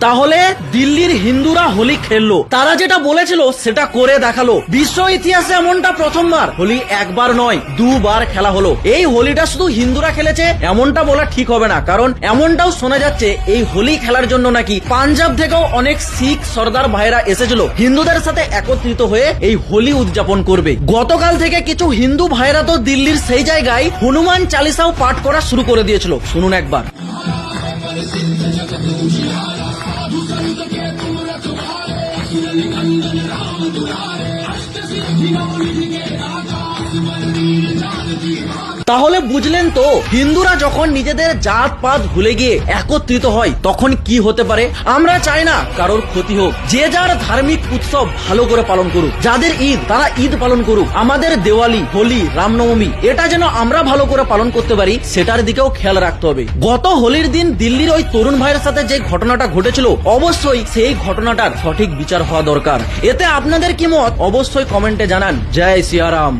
তাহলে দিল্লির হিন্দুরা হোলি খেললো, তারা যেটা বলেছিল সেটা করে দেখালো। বিশ্ব ইতিহাসে এমনটা প্রথমবার, হোলি একবার নয় দুবার খেলা হলো। এই হোলিটা শুধু হিন্দুরা খেলেছে এমনটা বলা ঠিক হবে না, কারণ এমনটাও শোনা যাচ্ছে এই হোলি খেলার জন্য নাকি পাঞ্জাব থেকেও অনেক শিখ সর্দার ভাইরা এসেছিল হিন্দুদের সাথে একত্রিত হয়ে এই হোলি উদযাপন করবে। গতকাল থেকে কিছু হিন্দু ভাইরা তো দিল্লির সেই জায়গায় হনুমান চালিসাও পাঠ করা শুরু করে দিয়েছিল। শুনুন একবার। তাহলে বুঝলেন তো, হিন্দুরা যখন নিজেদের জাত পাত ভুলে গিয়ে একত্রিত হয় তখন কি হতে পারে। আমরা চাই না কারোর ক্ষতি হোক, যে যার ধার্মিক উৎসব ভালো করে পালন করুক, যাদের ঈদ তারা ঈদ পালন করুক। আমাদের দেওয়ালি, হোলি, রামনবমী এটা যেন আমরা ভালো করে পালন করতে পারি সেটার দিকেও খেয়াল রাখতে হবে। গত হোলির দিন দিল্লির ওই তরুণ ভাইয়ের সাথে যে ঘটনাটা ঘটেছিল, অবশ্যই সেই ঘটনাটার সঠিক বিচার হওয়া দরকার। এতে আপনাদের কি মত অবশ্যই কমেন্টে জানান। জয় সিয়ারাম।